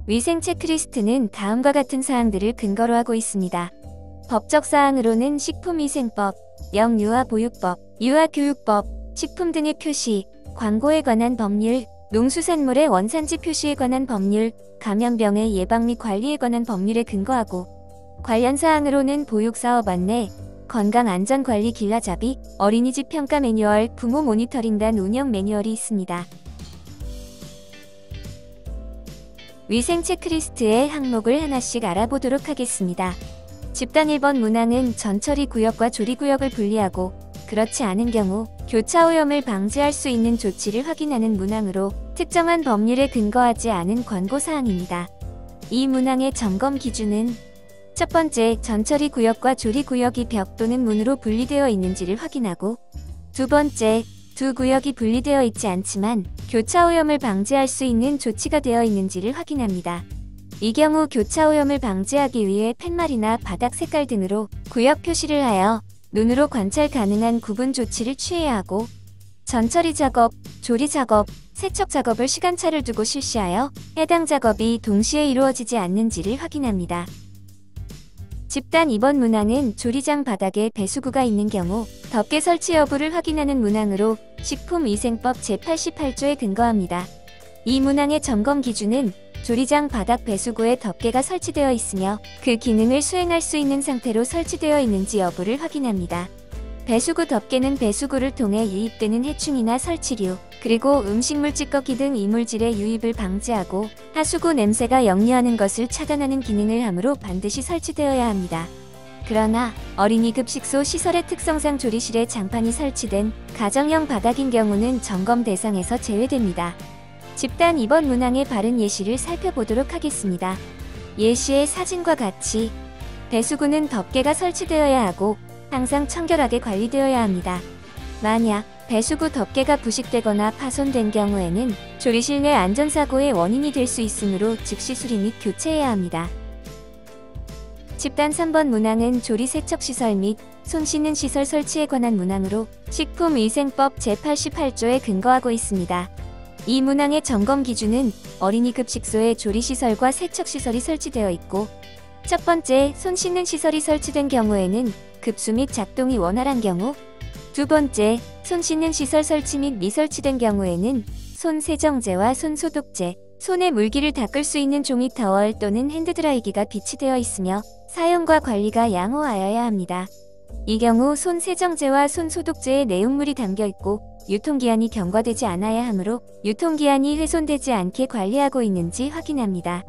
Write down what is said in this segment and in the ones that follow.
위생 체크리스트는 다음과 같은 사항들을 근거로 하고 있습니다. 법적 사항으로는 식품위생법, 영유아보육법, 유아교육법, 식품 등의 표시, 광고에 관한 법률, 농수산물의 원산지 표시에 관한 법률, 감염병의 예방 및 관리에 관한 법률에 근거하고 관련 사항으로는 보육사업 안내, 건강안전관리 길라잡이, 어린이집 평가 매뉴얼, 부모 모니터링단 운영 매뉴얼이 있습니다. 위생 체크리스트의 항목을 하나씩 알아보도록 하겠습니다. 집단 1번 문항은 전처리 구역과 조리 구역을 분리하고 그렇지 않은 경우 교차오염을 방지할 수 있는 조치를 확인하는 문항으로 특정한 법률에 근거하지 않은 권고사항입니다. 이 문항의 점검 기준은 첫 번째, 전처리 구역과 조리 구역이 벽 또는 문으로 분리되어 있는지를 확인하고 두 번째, 두 구역이 분리되어 있지 않지만 교차오염을 방지할 수 있는 조치가 되어 있는지를 확인합니다. 이 경우 교차오염을 방지하기 위해 팻말이나 바닥 색깔 등으로 구역 표시를 하여 눈으로 관찰 가능한 구분 조치를 취해야 하고 전처리 작업, 조리 작업, 세척 작업을 시간차를 두고 실시하여 해당 작업이 동시에 이루어지지 않는지를 확인합니다. 집단 2번 문항은 조리장 바닥에 배수구가 있는 경우 덮개 설치 여부를 확인하는 문항으로 식품위생법 제88조에 근거합니다. 이 문항의 점검 기준은 조리장 바닥 배수구에 덮개가 설치되어 있으며 그 기능을 수행할 수 있는 상태로 설치되어 있는지 여부를 확인합니다. 배수구 덮개는 배수구를 통해 유입되는 해충이나 설치류, 그리고 음식물 찌꺼기 등 이물질의 유입을 방지하고 하수구 냄새가 역류하는 것을 차단하는 기능을 하므로 반드시 설치되어야 합니다. 그러나 어린이 급식소 시설의 특성상 조리실에 장판이 설치된 가정형 바닥인 경우는 점검 대상에서 제외됩니다. 집단 2번 문항의 바른 예시를 살펴보도록 하겠습니다. 예시의 사진과 같이 배수구는 덮개가 설치되어야 하고 항상 청결하게 관리되어야 합니다. 만약 배수구 덮개가 부식되거나 파손된 경우에는 조리실 내 안전사고의 원인이 될 수 있으므로 즉시 수리 및 교체해야 합니다. 집단 3번 문항은 조리 세척시설 및 손 씻는 시설 설치에 관한 문항으로 식품위생법 제88조에 근거하고 있습니다. 이 문항의 점검 기준은 어린이 급식소에 조리시설과 세척시설이 설치되어 있고 첫 번째, 손 씻는 시설이 설치된 경우에는 급수 및 작동이 원활한 경우 두 번째, 손 씻는 시설 설치 및 미설치된 경우에는 손 세정제와 손 소독제, 손에 물기를 닦을 수 있는 종이 타월 또는 핸드드라이기가 비치되어 있으며 사용과 관리가 양호하여야 합니다. 이 경우 손 세정제와 손 소독제에 내용물이 담겨있고 유통기한이 경과되지 않아야 하므로 유통기한이 훼손되지 않게 관리하고 있는지 확인합니다.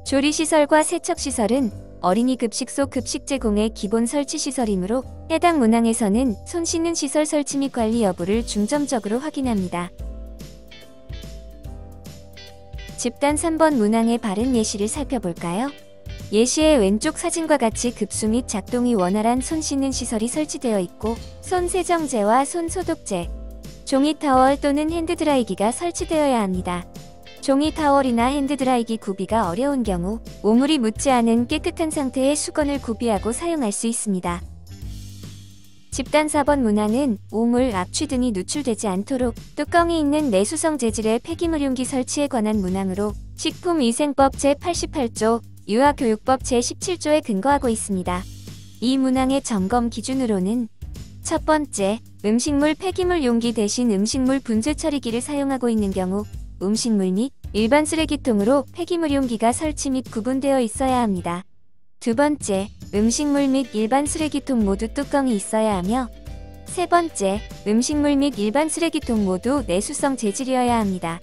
조리시설과 세척시설은 어린이 급식소 급식 제공의 기본 설치 시설이므로 해당 문항에서는 손 씻는 시설 설치 및 관리 여부를 중점적으로 확인합니다. 집단 3번 문항의 바른 예시를 살펴볼까요? 예시의 왼쪽 사진과 같이 급수 및 작동이 원활한 손 씻는 시설이 설치되어 있고 손 세정제와 손 소독제, 종이 타월 또는 핸드드라이기가 설치되어야 합니다. 종이 타월이나 핸드드라이기 구비가 어려운 경우 오물이 묻지 않은 깨끗한 상태의 수건을 구비하고 사용할 수 있습니다. 집단 4번 문항은 오물, 악취 등이 누출되지 않도록 뚜껑이 있는 내수성 재질의 폐기물 용기 설치에 관한 문항으로 식품위생법 제88조, 유아교육법 제17조에 근거하고 있습니다. 이 문항의 점검 기준으로는 첫 번째, 음식물 폐기물 용기 대신 음식물 분쇄 처리기를 사용하고 있는 경우 음식물 및 일반 쓰레기통으로 폐기물 용기가 설치 및 구분되어 있어야 합니다. 두 번째, 음식물 및 일반 쓰레기통 모두 뚜껑이 있어야 하며 세 번째, 음식물 및 일반 쓰레기통 모두 내수성 재질이어야 합니다.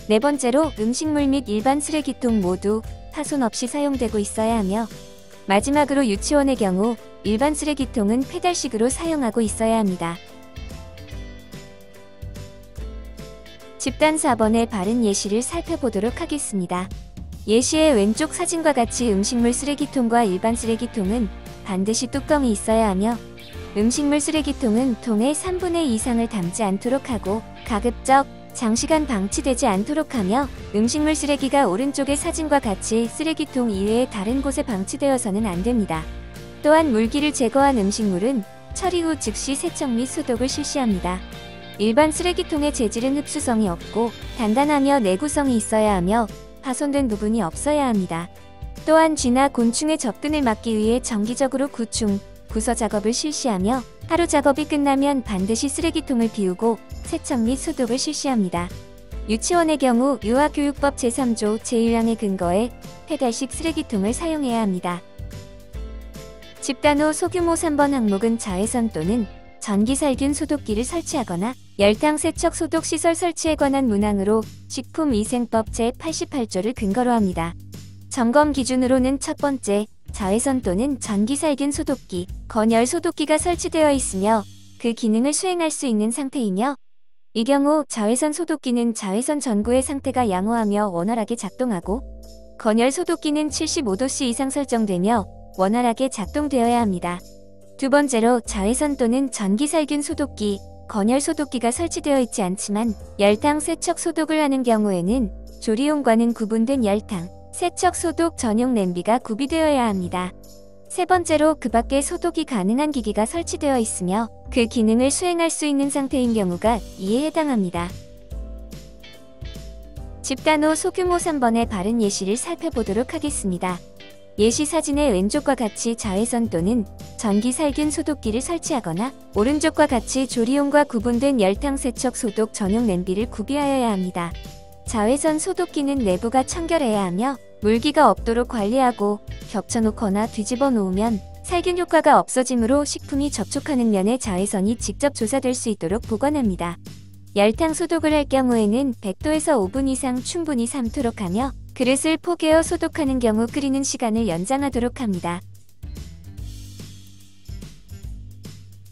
네 번째로 음식물 및 일반 쓰레기통 모두 파손 없이 사용되고 있어야 하며 마지막으로 유치원의 경우 일반 쓰레기통은 페달식으로 사용하고 있어야 합니다. 집단 4번의 바른 예시를 살펴보도록 하겠습니다. 예시의 왼쪽 사진과 같이 음식물 쓰레기통과 일반 쓰레기통은 반드시 뚜껑이 있어야 하며 음식물 쓰레기통은 통의 3분의 2 이상을 담지 않도록 하고 가급적 장시간 방치되지 않도록 하며 음식물 쓰레기가 오른쪽의 사진과 같이 쓰레기통 이외의 다른 곳에 방치되어서는 안 됩니다. 또한 물기를 제거한 음식물은 처리 후 즉시 세척 및 소독을 실시합니다. 일반 쓰레기통의 재질은 흡수성이 없고 단단하며 내구성이 있어야 하며 파손된 부분이 없어야 합니다. 또한 쥐나 곤충의 접근을 막기 위해 정기적으로 구충, 구서 작업을 실시하며 하루 작업이 끝나면 반드시 쓰레기통을 비우고 세척 및 소독을 실시합니다. 유치원의 경우 유아교육법 제3조 제1항에 근거해 폐달식 쓰레기통을 사용해야 합니다. 집단 후 소규모 3번 항목은 자외선 또는 전기살균 소독기를 설치하거나 열탕 세척 소독 시설 설치에 관한 문항으로 식품위생법 제88조를 근거로 합니다. 점검 기준으로는 첫 번째, 자외선 또는 전기살균 소독기, 건열 소독기가 설치되어 있으며 그 기능을 수행할 수 있는 상태이며, 이 경우 자외선 소독기는 자외선 전구의 상태가 양호하며 원활하게 작동하고, 건열 소독기는 75도씨 이상 설정되며 원활하게 작동되어야 합니다. 두 번째로 자외선 또는 전기살균 소독기, 건열 소독기가 설치되어 있지 않지만 열탕 세척 소독을 하는 경우에는 조리용과는 구분된 열탕, 세척 소독 전용 냄비가 구비되어야 합니다. 세 번째로 그 밖에 소독이 가능한 기기가 설치되어 있으며 그 기능을 수행할 수 있는 상태인 경우가 이에 해당합니다. 집단 후 소규모 3번의 바른 예시를 살펴보도록 하겠습니다. 예시 사진의 왼쪽과 같이 자외선 또는 전기살균 소독기를 설치하거나 오른쪽과 같이 조리용과 구분된 열탕 세척 소독 전용 냄비를 구비하여야 합니다. 자외선 소독기는 내부가 청결해야 하며 물기가 없도록 관리하고 겹쳐놓거나 뒤집어 놓으면 살균 효과가 없어지므로 식품이 접촉하는 면에 자외선이 직접 조사될 수 있도록 보관합니다. 열탕 소독을 할 경우에는 100도에서 5분 이상 충분히 삶도록 하며 그릇을 포개어 소독하는 경우 끓이는 시간을 연장하도록 합니다.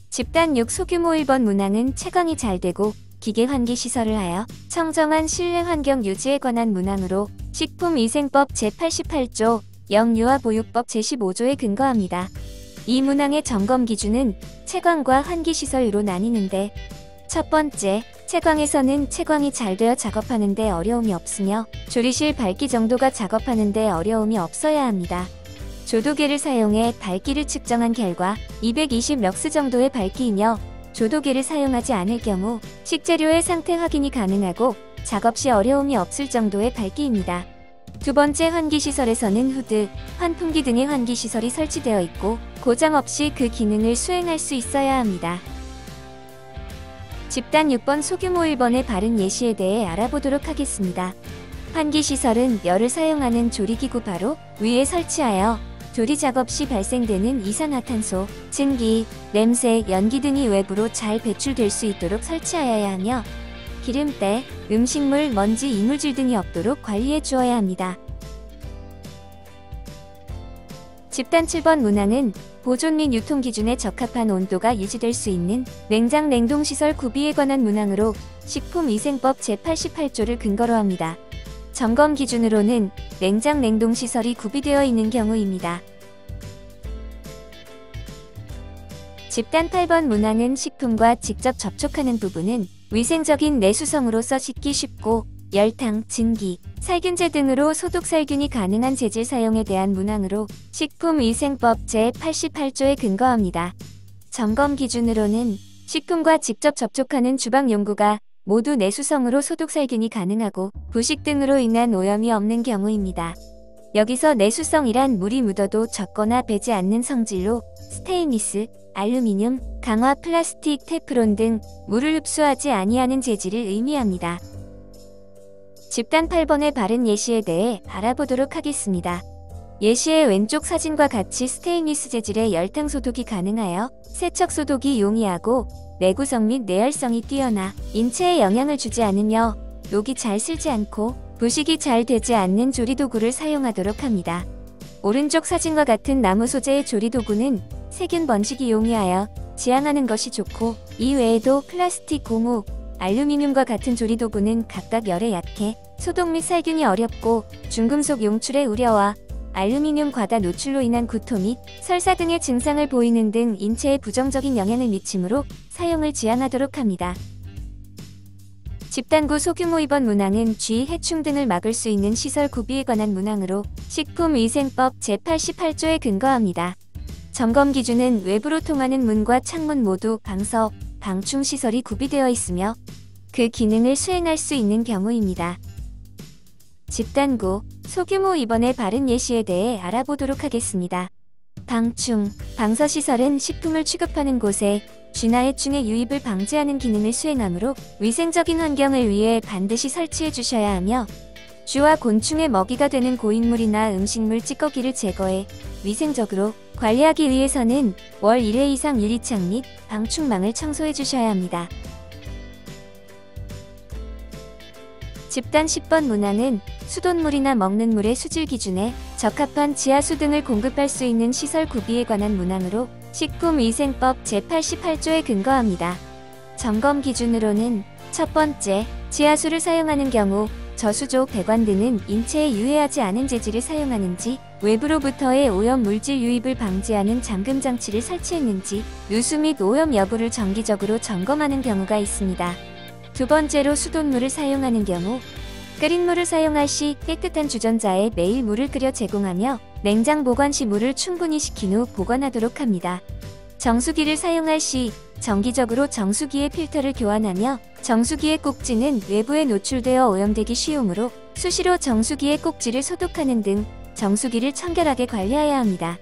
집단 6 소규모 1번 문항은 채광이 잘 되고 기계 환기 시설을 하여 청정한 실내 환경 유지에 관한 문항으로 식품위생법 제88조, 영유아보육법 제15조에 근거합니다. 이 문항의 점검 기준은 채광과 환기 시설로 나뉘는데, 첫 번째, 채광에서는 채광이 잘 되어 작업하는 데 어려움이 없으며 조리실 밝기 정도가 작업하는 데 어려움이 없어야 합니다. 조도계를 사용해 밝기를 측정한 결과 220럭스 정도의 밝기이며 조도계를 사용하지 않을 경우 식재료의 상태 확인이 가능하고 작업 시 어려움이 없을 정도의 밝기입니다. 두 번째, 환기시설에서는 후드, 환풍기 등의 환기시설이 설치되어 있고 고장 없이 그 기능을 수행할 수 있어야 합니다. 집단 6번 소규모 1번의 바른 예시에 대해 알아보도록 하겠습니다. 환기시설은 열을 사용하는 조리기구 바로 위에 설치하여 조리 작업 시 발생되는 이산화탄소, 증기, 냄새, 연기 등이 외부로 잘 배출될 수 있도록 설치하여야 하며 기름때, 음식물, 먼지, 이물질 등이 없도록 관리해 주어야 합니다. 집단 7번 문항은 보존 및 유통 기준에 적합한 온도가 유지될 수 있는 냉장 냉동시설 구비에 관한 문항으로 식품위생법 제88조를 근거로 합니다. 점검 기준으로는 냉장 냉동시설이 구비되어 있는 경우입니다. 집단 8번 문항은 식품과 직접 접촉하는 부분은 위생적인 내수성으로서 씻기 쉽고 열탕, 증기, 살균제 등으로 소독살균이 가능한 재질 사용에 대한 문항으로 식품위생법 제88조에 근거합니다. 점검 기준으로는 식품과 직접 접촉하는 주방용구가 모두 내수성으로 소독살균이 가능하고 부식 등으로 인한 오염이 없는 경우입니다. 여기서 내수성이란 물이 묻어도 젖거나 배지 않는 성질로 스테인리스, 알루미늄, 강화 플라스틱, 테프론 등 물을 흡수하지 아니하는 재질을 의미합니다. 집단 8번의 바른 예시에 대해 알아보도록 하겠습니다. 예시의 왼쪽 사진과 같이 스테인리스 재질의 열탕 소독이 가능하여 세척 소독이 용이하고 내구성 및 내열성이 뛰어나 인체에 영향을 주지 않으며 녹이 잘 슬지 않고 부식이 잘 되지 않는 조리도구를 사용하도록 합니다. 오른쪽 사진과 같은 나무 소재의 조리도구는 세균 번식이 용이하여 지양하는 것이 좋고, 이 외에도 플라스틱, 고무, 알루미늄과 같은 조리도구는 각각 열에 약해 소독 및 살균이 어렵고 중금속 용출의 우려와 알루미늄 과다 노출로 인한 구토 및 설사 등의 증상을 보이는 등 인체에 부정적인 영향을 미치므로 사용을 지양하도록 합니다. 집단 9 소규모 2번 문항은 쥐, 해충 등을 막을 수 있는 시설 구비에 관한 문항으로 식품위생법 제88조에 근거합니다. 점검 기준은 외부로 통하는 문과 창문 모두 방석, 방충 시설이 구비되어 있으며 그 기능을 수행할 수 있는 경우입니다. 집단고, 소규모 입원의 바른 예시에 대해 알아보도록 하겠습니다. 방충, 방서시설은 식품을 취급하는 곳에 쥐나 해충의 유입을 방지하는 기능을 수행하므로 위생적인 환경을 위해 반드시 설치해 주셔야 하며, 쥐와 곤충의 먹이가 되는 고인물이나 음식물 찌꺼기를 제거해 위생적으로 관리하기 위해서는 월 1회 이상 유리창 및 방충망을 청소해 주셔야 합니다. 집단 10번 문항은 수돗물이나 먹는 물의 수질 기준에 적합한 지하수 등을 공급할 수 있는 시설 구비에 관한 문항으로 식품위생법 제88조에 근거합니다. 점검 기준으로는 첫 번째, 지하수를 사용하는 경우 저수조, 배관 등은 인체에 유해하지 않은 재질을 사용하는지, 외부로부터의 오염 물질 유입을 방지하는 잠금 장치를 설치했는지, 누수 및 오염 여부를 정기적으로 점검하는 경우가 있습니다. 두 번째로 수돗물을 사용하는 경우 끓인 물을 사용할 시 깨끗한 주전자에 매일 물을 끓여 제공하며 냉장 보관 시 물을 충분히 식힌 후 보관하도록 합니다. 정수기를 사용할 시 정기적으로 정수기의 필터를 교환하며 정수기의 꼭지는 외부에 노출되어 오염되기 쉬우므로 수시로 정수기의 꼭지를 소독하는 등 정수기를 청결하게 관리해야 합니다.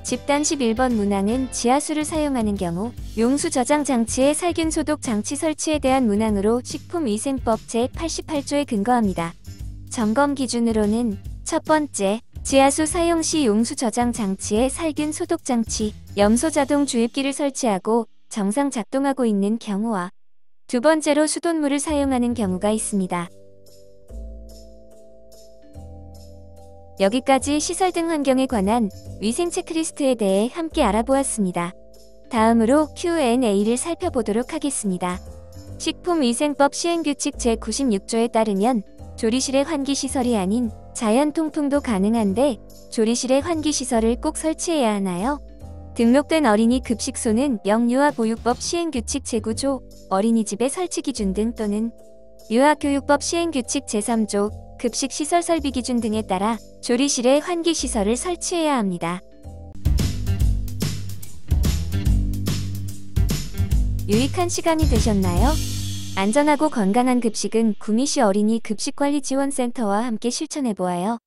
집단 11번 문항은 지하수를 사용하는 경우 용수 저장 장치의 살균 소독 장치 설치에 대한 문항으로 식품위생법 제88조에 근거합니다. 점검 기준으로는 첫 번째, 지하수 사용 시 용수 저장 장치에 살균 소독 장치, 염소 자동 주입기를 설치하고 정상 작동하고 있는 경우와 두 번째로 수돗물을 사용하는 경우가 있습니다. 여기까지 시설 등 환경에 관한 위생 체크리스트에 대해 함께 알아보았습니다. 다음으로 Q&A를 살펴보도록 하겠습니다. 식품위생법 시행규칙 제96조에 따르면 조리실의 환기시설이 아닌 자연 통풍도 가능한데 조리실에 환기시설을 꼭 설치해야 하나요? 등록된 어린이 급식소는 영유아보육법 시행규칙 제9조 어린이집의 설치 기준 등 또는 유아교육법 시행규칙 제3조 급식시설 설비 기준 등에 따라 조리실에 환기시설을 설치해야 합니다. 유익한 시간이 되셨나요? 안전하고 건강한 급식은 구미시 어린이 급식관리지원센터와 함께 실천해보아요.